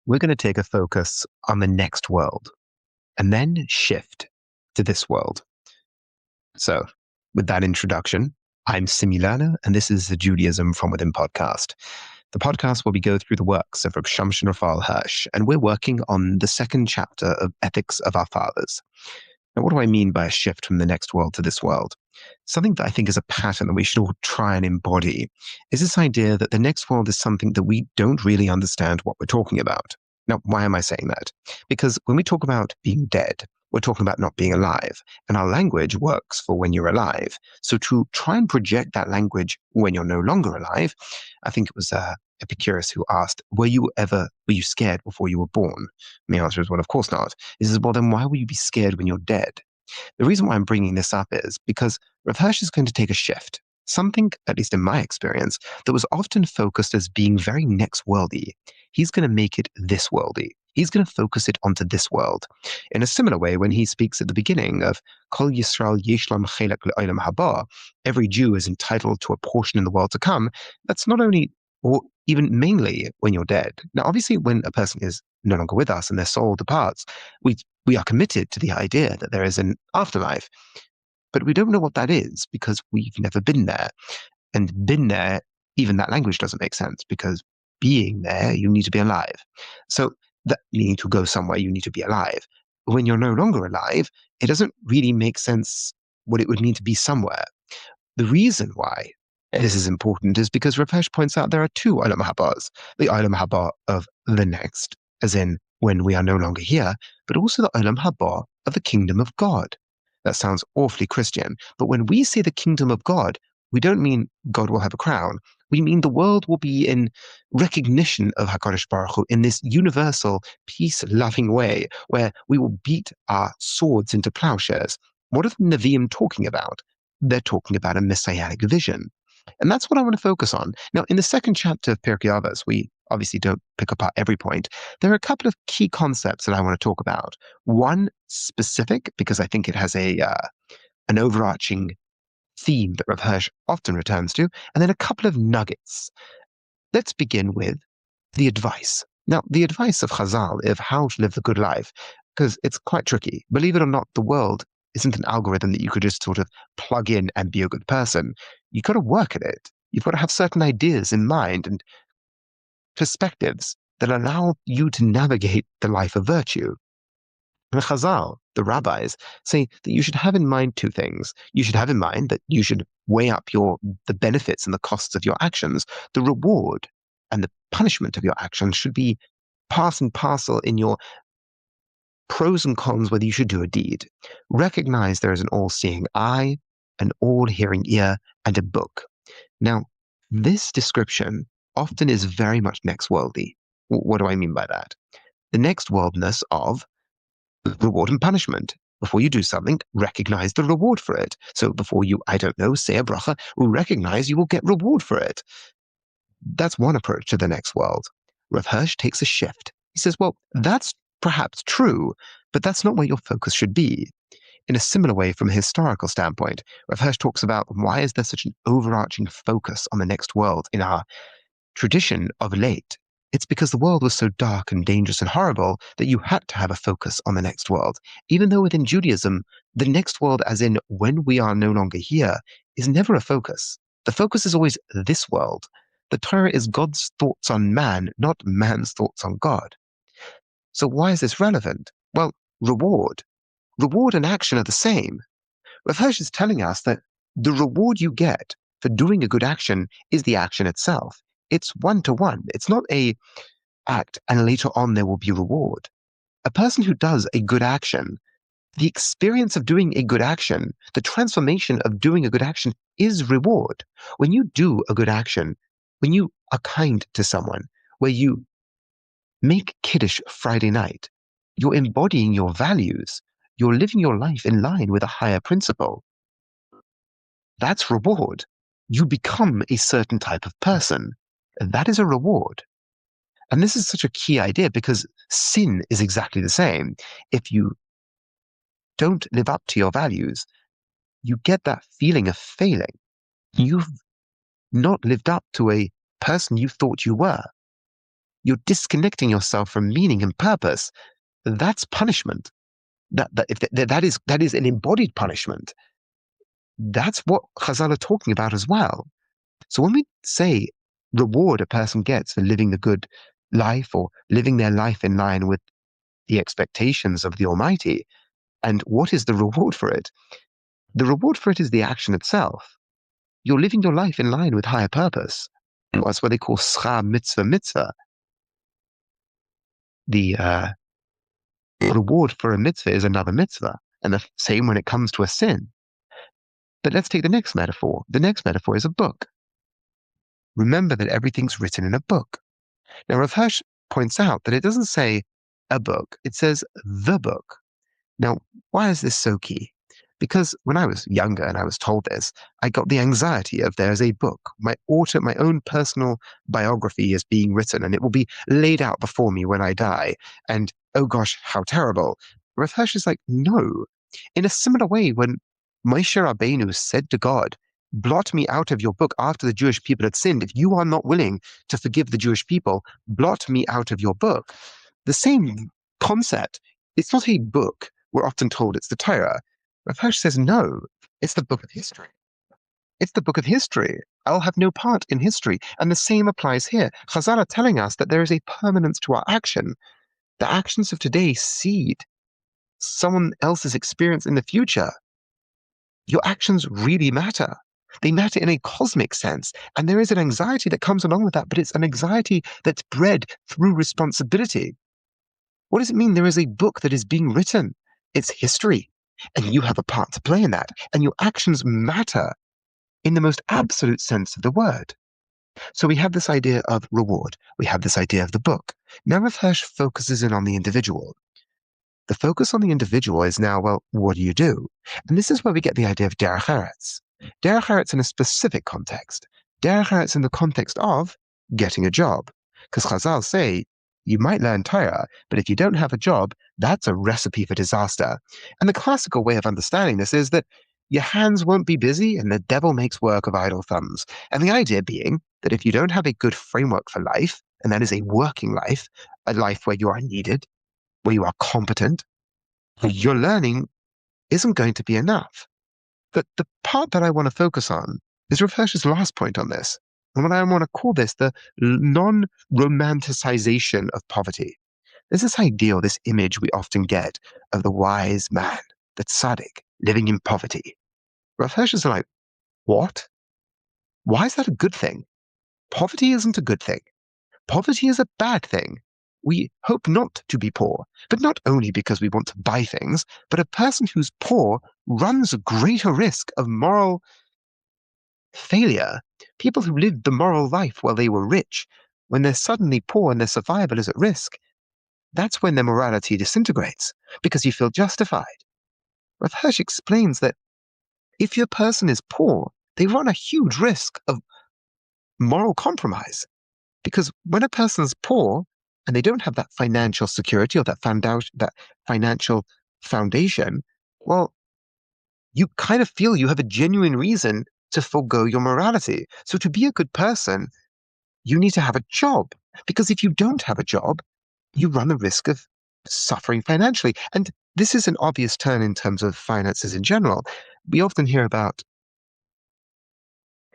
we're going to take a focus on the next world and then shift to this world. So, with that introduction, I'm Simi Lerner, and this is the Judaism from Within podcast. The podcast where we go through the works of Reb Samson Raphael Hirsch, and we're working on the second chapter of Ethics of Our Fathers. Now, what do I mean by a shift from the next world to this world? Something that I think is a pattern that we should all try and embody is this idea that the next world is something that we don't really understand what we're talking about. Now, why am I saying that? Because when we talk about being dead, we're talking about not being alive, and our language works for when you're alive. So to try and project that language when you're no longer alive, I think it was Epicurus who asked, were you scared before you were born? And the answer is, well, of course not. He says, well, then why will you be scared when you're dead? The reason why I'm bringing this up is because Rav Hirsch is going to take a shift. Something, at least in my experience, that was often focused as being very next-worldy. He's going to make it this-worldy. He's going to focus it onto this world. In a similar way, when he speaks at the beginning of Kol Yisrael Yeshlam Chelek Le'olam Haba, every Jew is entitled to a portion in the world to come, that's not only, or even mainly, when you're dead. Now, obviously, when a person is no longer with us and their soul departs, we are committed to the idea that there is an afterlife. But we don't know what that is because we've never been there. And been there, even that language doesn't make sense because being there, you need to be alive. So that meaning to go somewhere, you need to be alive. When you're no longer alive, it doesn't really make sense what it would mean to be somewhere. The reason why this is important is because Rav Hirsch points out there are two Olam Habas. The Olam Haba of the next, as in when we are no longer here, but also the Olam Haba of the kingdom of God. That sounds awfully Christian, but when we say the kingdom of God, we don't mean God will have a crown. We mean the world will be in recognition of HaKadosh Baruch Hu in this universal, peace-loving way where we will beat our swords into plowshares. What are the Nevi'im talking about? They're talking about a messianic vision. And that's what I want to focus on. Now, in the second chapter of Pirkei Avot, we obviously don't pick apart every point. There are a couple of key concepts that I want to talk about. One specific, because I think it has an overarching theme that Rav Hirsch often returns to, and then a couple of nuggets. Let's begin with the advice. Now, the advice of Chazal of how to live the good life, because it's quite tricky. Believe it or not, the world isn't an algorithm that you could just sort of plug in and be a good person. You've got to work at it. You've got to have certain ideas in mind and perspectives that allow you to navigate the life of virtue. And Chazal, the rabbis, say that you should have in mind two things. You should have in mind that you should weigh up the benefits and the costs of your actions. The reward and the punishment of your actions should be part and parcel in your pros and cons whether you should do a deed. Recognize there is an all-seeing eye, an all-hearing ear, and a book. Now, this description often is very much next-worldy. What do I mean by that? The next-worldness of reward and punishment. Before you do something, recognize the reward for it. So before you, say a bracha, recognize you will get reward for it. That's one approach to the next world. Rav Hirsch takes a shift. He says, well, that's perhaps true, but that's not where your focus should be. In a similar way, from a historical standpoint, Rav Hirsch talks about why is there such an overarching focus on the next world in our tradition of late. It's because the world was so dark and dangerous and horrible that you had to have a focus on the next world. Even though within Judaism, the next world, as in when we are no longer here, is never a focus. The focus is always this world. The Torah is God's thoughts on man, not man's thoughts on God. So why is this relevant? Well, reward. Reward and action are the same. Rav Hirsch is telling us that the reward you get for doing a good action is the action itself. It's one-to-one. It's not a act and later on there will be reward. A person who does a good action, the experience of doing a good action, the transformation of doing a good action is reward. When you do a good action, when you are kind to someone, where you make Kiddush Friday night, you're embodying your values. You're living your life in line with a higher principle. That's reward. You become a certain type of person. That is a reward. And this is such a key idea because sin is exactly the same. If you don't live up to your values, you get that feeling of failing. You've not lived up to a person you thought you were. you're disconnecting yourself from meaning and purpose. That's punishment. That is an embodied punishment. That's what Chazal are talking about as well. So when we say reward a person gets for living the good life or living their life in line with the expectations of the Almighty, and what is the reward for it? The reward for it is the action itself. You're living your life in line with higher purpose. And that's what they call schar mitzvah. The reward for a mitzvah is another mitzvah. And the same when it comes to a sin. But let's take the next metaphor. The next metaphor is a book. Remember that everything's written in a book. Now, Rav Hirsch points out that it doesn't say a book, it says the book. Now, why is this so key? Because when I was younger and I was told this, I got the anxiety of there's a book. My own personal biography is being written and it will be laid out before me when I die. And oh gosh, how terrible. Rav Hirsch is like, no. In a similar way, when Moshe Rabbeinu said to God, blot me out of your book after the Jewish people had sinned. If you are not willing to forgive the Jewish people, blot me out of your book. The same concept. It's not a book. We're often told it's the Torah. Rav Hirsch says, no, it's the book of history. It's the book of history. I'll have no part in history. And the same applies here. Chazal are telling us that there is a permanence to our action. The actions of today seed someone else's experience in the future. Your actions really matter. They matter in a cosmic sense. And there is an anxiety that comes along with that, but it's an anxiety that's bred through responsibility. What does it mean? There is a book that is being written. It's history. And you have a part to play in that. And your actions matter in the most absolute sense of the word. So we have this idea of reward. We have this idea of the book. Now Rav Hirsch focuses in on the individual. The focus on the individual is now, well, what do you do? And this is where we get the idea of derech eretz. Derech eretz in a specific context. Derech eretz in the context of getting a job. Because Chazal say, you might learn Torah, but if you don't have a job, that's a recipe for disaster. And the classical way of understanding this is that your hands won't be busy and the devil makes work of idle thumbs. And the idea being that if you don't have a good framework for life, and that is a working life, a life where you are needed, where you are competent, your learning isn't going to be enough. But the part that I want to focus on is Rav Hirsch's last point on this. And what I want to call this the non-romanticization of poverty. There's this ideal, this image we often get of the wise man, the tzaddik, living in poverty. Rav Hirsch is like, what? Why is that a good thing? Poverty isn't a good thing. Poverty is a bad thing. We hope not to be poor, but not only because we want to buy things, but a person who's poor runs a greater risk of moral failure. People who lived the moral life while they were rich, when they're suddenly poor and their survival is at risk, that's when their morality disintegrates, because you feel justified. Rav Hirsch explains that if your person is poor, they run a huge risk of moral compromise. Because when a person's poor, and they don't have that financial security or that financial foundation, well, you kind of feel you have a genuine reason to forego your morality. So to be a good person, you need to have a job. Because if you don't have a job, you run the risk of suffering financially. And this is an obvious turn in terms of finances in general. We often hear about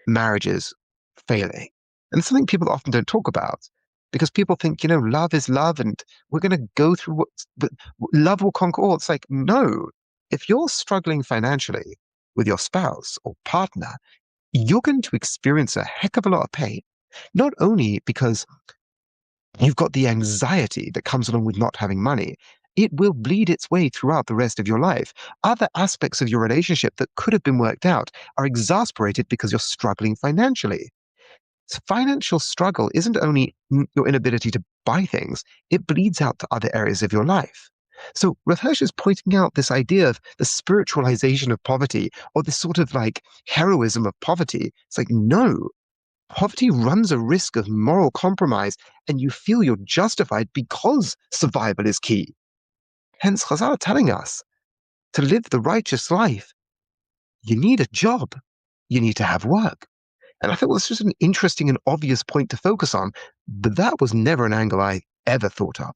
marriages failing. And it's something people often don't talk about. Because people think, love is love and we're going to go through love will conquer all. It's like, no. If you're struggling financially with your spouse or partner, you're going to experience a heck of a lot of pain. Not only because you've got the anxiety that comes along with not having money, it will bleed its way throughout the rest of your life. Other aspects of your relationship that could have been worked out are exasperated because you're struggling financially. Financial struggle isn't only your inability to buy things, it bleeds out to other areas of your life. So Rav Hirsch is pointing out this idea of the spiritualization of poverty, or this sort of like heroism of poverty. It's like, no, poverty runs a risk of moral compromise, and you feel you're justified because survival is key. Hence, Chazal are telling us, to live the righteous life, you need a job, you need to have work. And I thought, well, it's just an interesting and obvious point to focus on, but that was never an angle I ever thought of.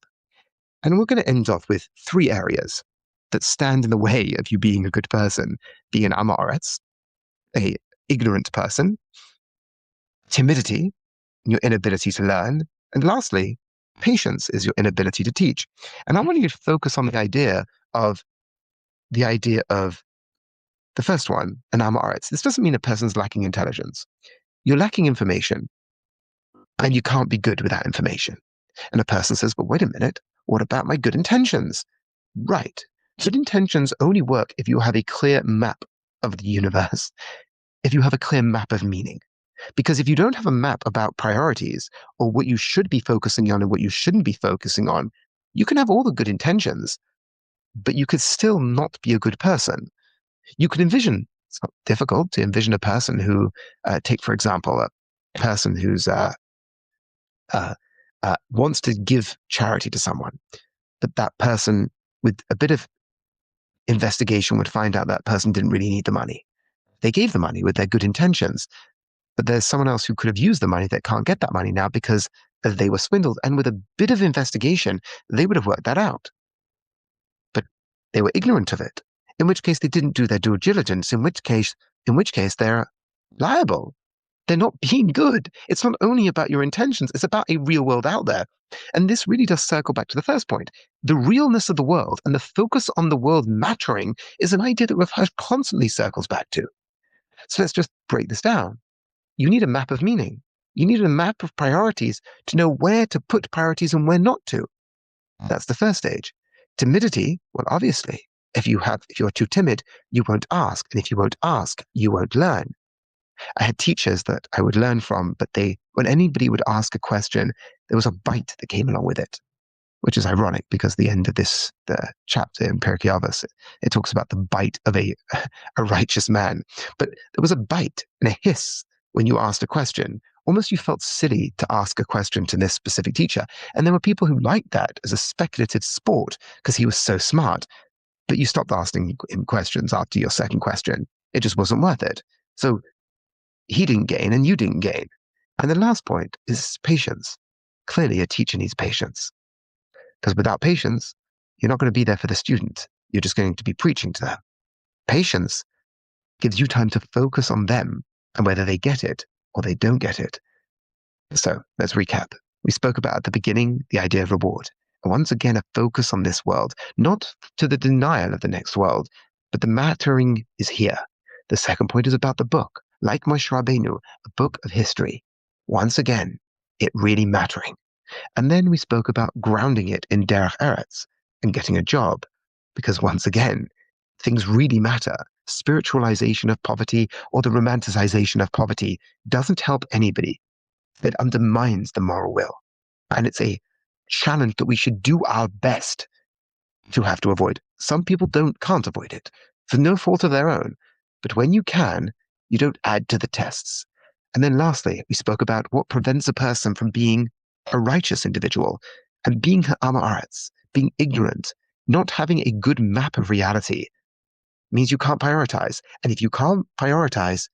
And we're going to end off with 3 areas that stand in the way of you being a good person: being an am haaretz, a ignorant person; timidity, your inability to learn; and lastly, patience is your inability to teach. And I want you to focus on the idea of the first one, an am haaretz. This doesn't mean a person's lacking intelligence. You're lacking information, and you can't be good without information. And a person says, but wait a minute, what about my good intentions? Right. Good intentions only work if you have a clear map of the universe, if you have a clear map of meaning. Because if you don't have a map about priorities, or what you should be focusing on and what you shouldn't be focusing on, you can have all the good intentions, but you could still not be a good person. You could envision, it's not difficult to envision a person who, take for example, a person who's wants to give charity to someone, but that person with a bit of investigation would find out that person didn't really need the money. They gave the money with their good intentions, but there's someone else who could have used the money that can't get that money now because they were swindled. And with a bit of investigation, they would have worked that out. But they were ignorant of it, in which case they didn't do their due diligence, in which case they're liable. They're not being good. It's not only about your intentions, it's about a real world out there. And this really does circle back to the first point. The realness of the world and the focus on the world mattering is an idea that Rav constantly circles back to. So let's just break this down. You need a map of meaning. You need a map of priorities to know where to put priorities and where not to. That's the first stage. Timidity, well, obviously, if you're too timid, you won't ask. And if you won't ask, you won't learn. I had teachers that I would learn from, but when anybody would ask a question, there was a bite that came along with it, which is ironic because the end of the chapter in Pirkei Avot, it talks about the bite of a righteous man. But there was a bite and a hiss when you asked a question. Almost you felt silly to ask a question to this specific teacher. And there were people who liked that as a speculative sport because he was so smart. But you stopped asking him questions after your second question. It just wasn't worth it. So he didn't gain and you didn't gain. And the last point is patience. Clearly, a teacher needs patience. Because without patience, you're not going to be there for the student. You're just going to be preaching to them. Patience gives you time to focus on them and whether they get it or they don't get it. So let's recap. We spoke about at the beginning the idea of reward. And once again, a focus on this world, not to the denial of the next world, but the mattering is here. The second point is about the book. Like Moshe Rabbeinu, a book of history. Once again, it really mattering. And then we spoke about grounding it in derech eretz and getting a job, because once again, things really matter. Spiritualization of poverty or the romanticization of poverty doesn't help anybody. It undermines the moral will. And it's a challenge that we should do our best to have to avoid. Some people can't avoid it for no fault of their own. But when you can, you don't add to the tests. And then lastly, we spoke about what prevents a person from being a righteous individual and being am haaretz, being ignorant, not having a good map of reality means you can't prioritize. And if you can't prioritize,